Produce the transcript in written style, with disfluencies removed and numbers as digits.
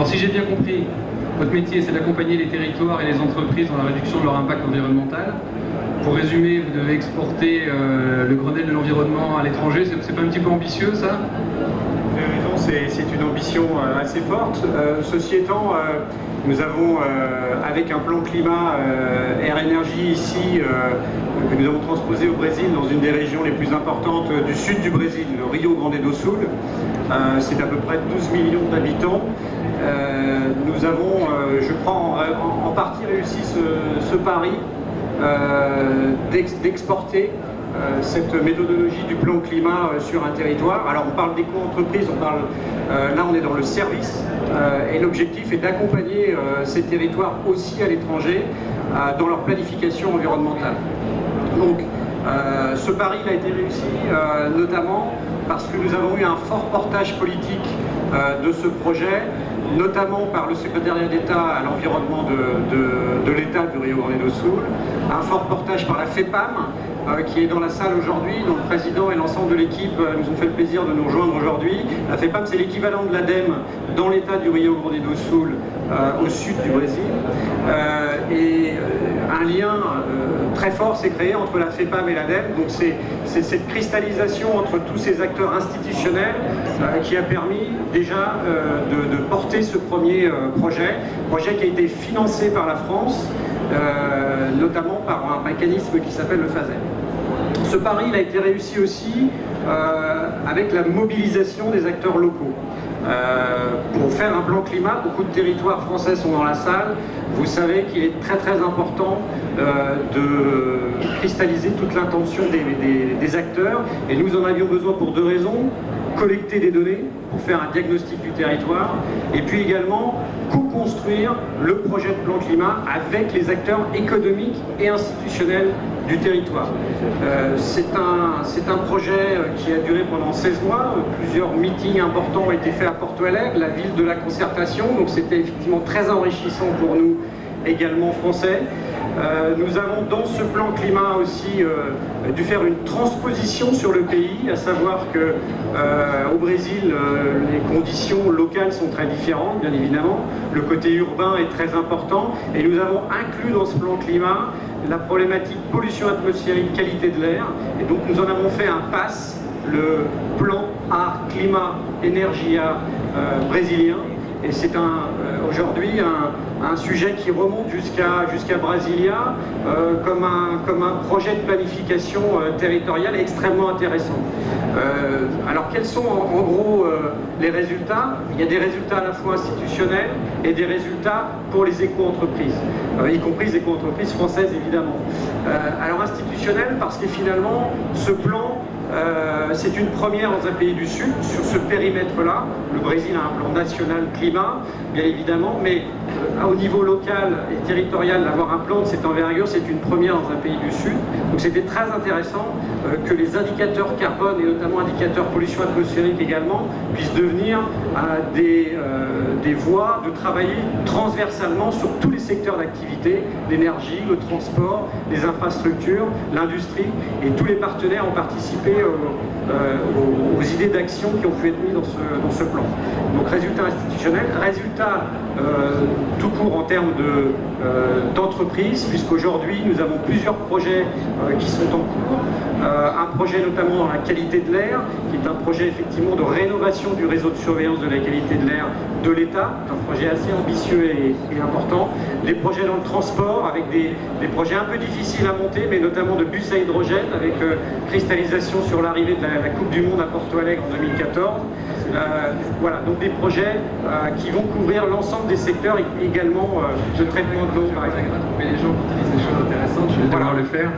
Alors si j'ai bien compris, votre métier c'est d'accompagner les territoires et les entreprises dans la réduction de leur impact environnemental. Pour résumer, vous devez exporter le Grenelle de l'environnement à l'étranger, c'est pas un petit peu ambitieux ça? Vous avez raison, c'est une ambition assez forte. Ceci étant, nous avons, avec un plan climat Air Énergie ici, que nous avons transposé au Brésil, dans une des régions les plus importantes du sud du Brésil, le Rio Grande do Sul. C'est à peu près 12 millions d'habitants. Nous avons, je crois, en partie réussi ce pari d'exporter cette méthodologie du plan climat sur un territoire. Alors on parle d'éco-entreprise, là on est dans le service, et l'objectif est d'accompagner ces territoires aussi à l'étranger dans leur planification environnementale. Donc ce pari a été réussi notamment parce que nous avons eu un fort portage politique de ce projet, notamment par le secrétariat d'État à l'environnement de l'État du Rio Grande do Sul, un fort portage par la FEPAM, qui est dans la salle aujourd'hui, dont le président et l'ensemble de l'équipe nous ont fait le plaisir de nous rejoindre aujourd'hui. La FEPAM, c'est l'équivalent de l'ADEME dans l'État du Rio Grande do Sul, au sud du Brésil. Et un lien très fort s'est créé entre la FEPAM et l'ADEME. Donc c'est cette cristallisation entre tous ces acteurs institutionnels qui a permis déjà de porter ce premier projet qui a été financé par la France, notamment par un mécanisme qui s'appelle le FASER. Ce pari il a été réussi aussi avec la mobilisation des acteurs locaux. Pour faire un plan climat, beaucoup de territoires français sont dans la salle. Vous savez qu'il est très très important de cristalliser toute l'intention des acteurs, et nous en avions besoin pour deux raisons: collecter des données pour faire un diagnostic du territoire, et puis également co-construire le projet de plan climat avec les acteurs économiques et institutionnels du territoire. C'est un projet qui a duré pendant 16 mois, plusieurs meetings importants ont été faits à Porto Alegre, la ville de la concertation, donc c'était effectivement très enrichissant pour nous également français. Nous avons dans ce plan climat aussi dû faire une transposition sur le pays, à savoir que au Brésil les conditions locales sont très différentes, bien évidemment, le côté urbain est très important, et nous avons inclus dans ce plan climat la problématique pollution atmosphérique, qualité de l'air, et donc nous en avons fait un PAS, le plan Ar Clima Energia brésilien. Et c'est aujourd'hui un sujet qui remonte jusqu'à Brasilia comme un projet de planification territoriale extrêmement intéressant. Alors quels sont en gros les résultats? Il y a des résultats à la fois institutionnels et des résultats pour les éco-entreprises, y compris les éco-entreprises françaises évidemment. Alors institutionnel parce que finalement ce plan c'est une première dans un pays du Sud, sur ce périmètre-là. Le Brésil a un plan national climat, bien évidemment, mais au niveau local et territorial, d'avoir un plan de cette envergure, c'est une première dans un pays du Sud. Donc c'était très intéressant que les indicateurs carbone, et notamment indicateurs pollution atmosphérique également, puissent devenir des voies de travailler transversalement sur tous les secteurs d'activité, l'énergie, le transport, les infrastructures, l'industrie, et tous les partenaires ont participé aux idées d'action qui ont pu être mises dans ce plan. Donc résultat institutionnel, résultat tout court en termes d'entreprise, puisqu'aujourd'hui nous avons plusieurs projets qui sont en cours. Un projet notamment dans la qualité de l'air, qui est un projet effectivement de rénovation du réseau de surveillance de la qualité de l'air de l'État, un projet assez ambitieux et important. Des projets dans le transport, avec des projets un peu difficiles à monter, mais notamment de bus à hydrogène, avec cristallisation sur l'arrivée de la Coupe du Monde à Porto Alegre en 2014. Voilà, donc des projets qui vont couvrir l'ensemble des secteurs, et également de traitement de l'eau, par exemple. Mais les gens qui utilisent des choses intéressantes, je vais devoir le faire.